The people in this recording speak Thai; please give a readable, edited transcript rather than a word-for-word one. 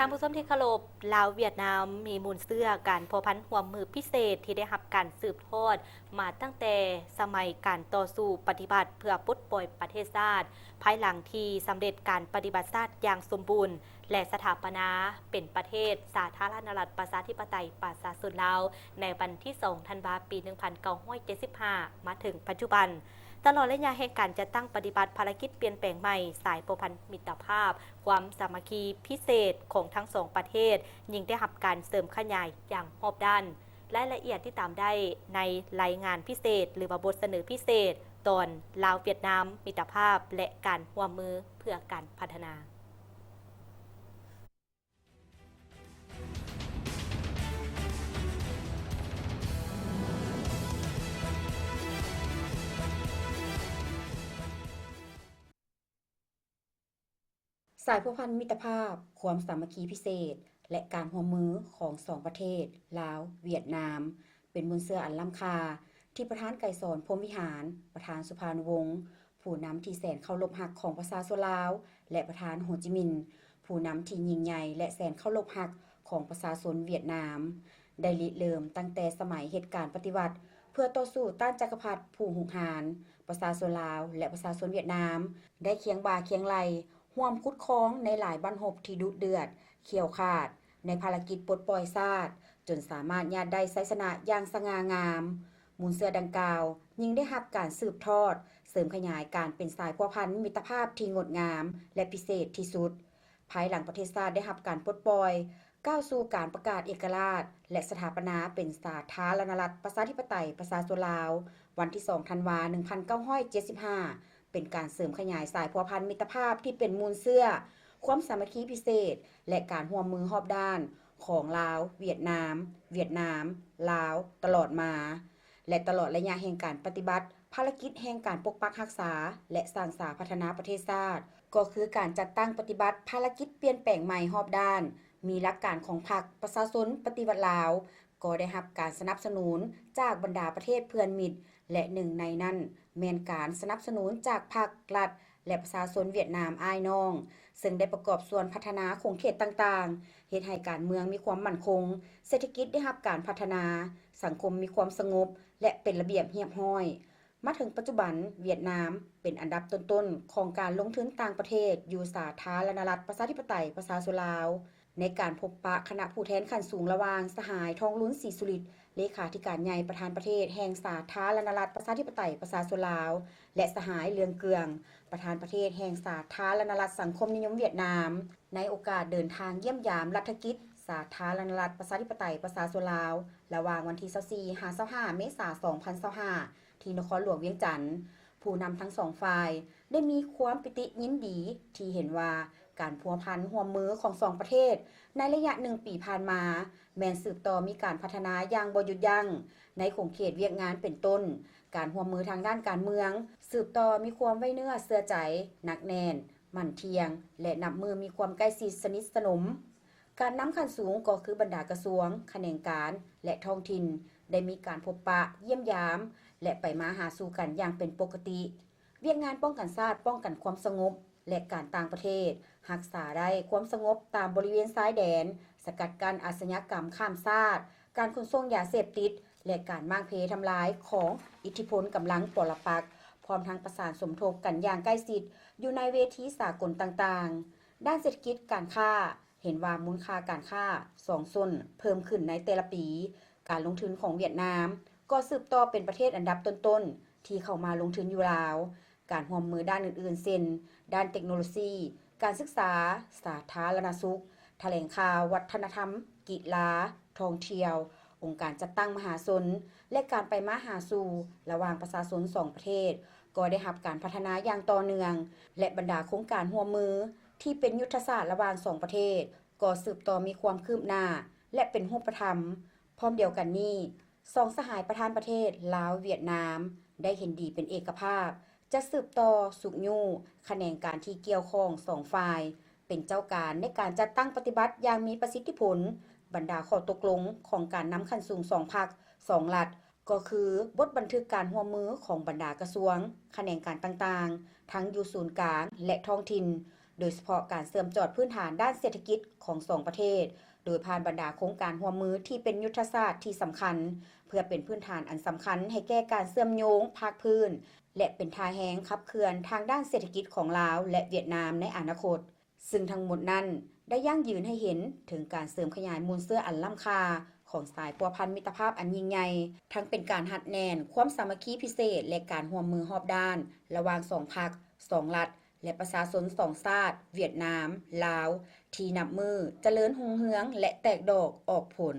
ท่านผู้ชมที่เคารพลาวเวียดนามมีมูลเสื้อการพัวพันห่วมมือพิเศษที่ได้รับการสืบทอดมาตั้งแต่สมัยการต่อสู้ปฏิบัติเพื่อปลดปล่อยประเทศชาติภายหลังที่สำเร็จการปฏิบัติชาติอย่างสมบูรณ์และสถาปนาเป็นประเทศสาธารณรัฐประชาธิปไตยประชาชนลาวในวันที่2ธันวาคมปี 1975 มาถึงปัจจุบันตลอดระยะแห่งการจะตั้งปฏิบัติภารกิจเปลี่ยนแปลงใหม่สายประพันธ์มิตรภาพความสามัคคีพิเศษของทั้งสองประเทศยิ่งได้รับการเสริมขยายอย่างรอบด้านรายละเอียดที่ตามได้ในรายงานพิเศษหรือว่าบทเสนอพิเศษตอนลาวเวียดนามมิตรภาพและการร่วมมือเพื่อการพัฒนาสายพัวพันมิตรภาพความสามัคคีพิเศษและการร่วมมือของสองประเทศลาวเวียดนามเป็นบุญเสื้ออันล้ำค่าที่ประธานไกรสอนพรหมวิหารประธานสุภานุวงศ์ผู้นำที่แสนเคารพรักของประชาชนลาวและประธานโฮจิมินห์ผู้นำที่ยิ่งใหญ่และแสนเคารพรักของประชาชนเวียดนามได้ริเริ่มตั้งแต่สมัยเหตุการณ์ปฏิวัติเพื่อต่อสู้ต้านจักรพรรดิผู้หุกหาญประชาชนลาวและประชาชนเวียดนามได้เคียงบ่าเคียงไหลร่วมคุดค้องในหลายบั้นหบที่ดุเดือดเขี่ยวขาดในภารกิจปลดปล่อยชาติจนสามารถญาติได้ไซชนะอย่างสง่างามมูลเสือดังกล่าวยิ่งได้รับการสืบทอดเสริมขยายการเป็นสายพัวพันมิตรภาพที่งดงามและพิเศษที่สุดภายหลังประเทศชาติได้รับการปลดปล่อยก้าวสู่การประกาศเอกราชและสถาปนาเป็นสาธารณรัฐประชาธิปไตยประชาชนลาววันที่2ธันวาคม1975เป็นการเสริมขยายสายพัวพันมิตรภาพที่เป็นมูลเสื้อความสามัคคีพิเศษและการร่วมมือรอบด้านของลาวเวียดนามลาวตลอดมาและตลอดระยะแห่งการปฏิบัติภารกิจแห่งการปกปักรักษาและสร้างสรรค์พัฒนาประเทศชาติก็คือการจัดตั้งปฏิบัติภารกิจเปลี่ยนแปลงใหม่รอบด้านมีหลักการของพรรคประชาชนปฏิวัติลาวก็ได้รับการสนับสนุนจากบรรดาประเทศเพื่อนมิตรและหนึ่งในนั้นแม่นการสนับสนุนจากภาครัฐและประชาชนเวียดนามอ้ายน้องซึ่งได้ประกอบส่วนพัฒนาคงเขตต่างๆเฮ็ดให้การเมืองมีความมั่นคงเศรษฐกิจได้รับการพัฒนาสังคมมีความสงบและเป็นระเบียบเรียบร้อยมาถึงปัจจุบันเวียดนามเป็นอันดับต้นๆของการลงทุนต่างประเทศอยู่สาธารณรัฐประชาธิปไตยประชาชนลาวในการพบปะคณะผู้แทนขั้นสูงระหว่างสหายทองลุ้นศรีสุริตเลขาธิการใหญ่ประธานประเทศแห่งสาธารณรัฐประชาธิปไตยประชาชนลาวและสหายเลืองเกืองประธานประเทศแห่งสาธารณรัฐสังคมนิยมเวียดนามในโอกาสเดินทางเยี่ยมยามรัฐกิจสาธารณรัฐประชาธิปไตยประชาชนลาวระหว่างวันที่24-25เมษายน2025ที่นครหลวงเวียงจันทน์ผู้นำทั้งสองฝ่ายได้มีความปิติยินดีที่เห็นว่าการพัวพันร่วมมือของสองประเทศในระยะ1 ปีผ่านมาแม้นสืบต่อมีการพัฒนาอย่างบ่หยุดยั้งในขงเขตเวียกงานเป็นต้นการร่วมมือทางด้านการเมืองสืบต่อมีความไว้เนื้อเชื่อใจหนักแน่นมั่นเทียงและนับมือมีความใกล้ชิดสนิทสนมการนำขั้นสูงก็คือบรรดากระทรวงแขนงการและท้องถิ่นได้มีการพบปะเยี่ยมยามและไปมาหาสู่กันอย่างเป็นปกติเวียกงานป้องกันชาติป้องกันความสงบและการต่างประเทศรักษาได้ความสงบตามบริเวณชายแดนสกัดกั้นอาชญากรรมข้ามชาติการขนส่งยาเสพติดและการมั่งเพทำลายของอิทธิพลกำลังปรปักษ์พร้อมทั้งประสานสมทบกันอย่างใกล้ชิดอยู่ในเวทีสากลต่างๆด้านเศรษฐกิจการค้าเห็นว่ามูลค่าการค้า2ส่วนเพิ่มขึ้นในแต่ละปีการลงทุนของเวียดนามก็สืบต่อเป็นประเทศอันดับต้นๆที่เข้ามาลงทุนอยู่ลาวการร่วมมือด้านอื่นๆเช่นด้านเทคโนโลยีการศึกษาสาธารณสุขแถลงข่าววัฒนธรรมกีฬาท่องเที่ยวองค์การจัดตั้งมหาชนและการไปมาหาสู่ระหว่างประชาชน2ประเทศก็ได้รับการพัฒนาอย่างต่อเนื่องและบรรดาโครงการร่วมมือที่เป็นยุทธศาสตร์ระหว่าง2ประเทศก็สืบต่อมีความคืบหน้าและเป็นรูปธรรมพร้อมเดียวกันนี้2สหายประธานประเทศลาวเวียดนามได้เห็นดีเป็นเอกภาพจะสืบต่อสุขยู่แขนงการที่เกี่ยวข้อง2ฝ่ายเป็นเจ้าการในการจัดตั้งปฏิบัติอย่างมีประสิทธิผลบรรดาข้อตกลงของการนำขั้นสูง2พรรค2รัฐก็คือบทบันทึกการร่วมมือของบรรดากระทรวงแขนงการต่างๆทั้งอยู่ศูนย์กลางและท้องถิ่น โดยเฉพาะการเสริมจอดพื้นฐานด้านเศรษฐกิจของสองประเทศ โดยผ่านบรรดาโครงการร่วมมือที่เป็นยุทธศาสตร์ที่สำคัญ เพื่อเป็นพื้นฐานอันสำคัญให้แก่การเชื่อมโยงภาคพื้น และเป็นท่าแหงขับเคลื่อนทางด้านเศรษฐกิจของลาวและเวียดนามในอนาคต ซึ่งทั้งหมดนั้นได้ยั่งยืนให้เห็นถึงการเสริมขยายมูลเสื้ออันล้ำค่าของสายพัวพันมิตรภาพอันยิ่งใหญ่ทั้งเป็นการหัดแน่นความสามัคคีพิเศษและการร่วมมือรอบด้านระหว่างสองพรรคสองรัฐและประชาชนสองชาติเวียดนามลาวที่นับมือเจริญรุ่งเรืองและแตกดอกออกผล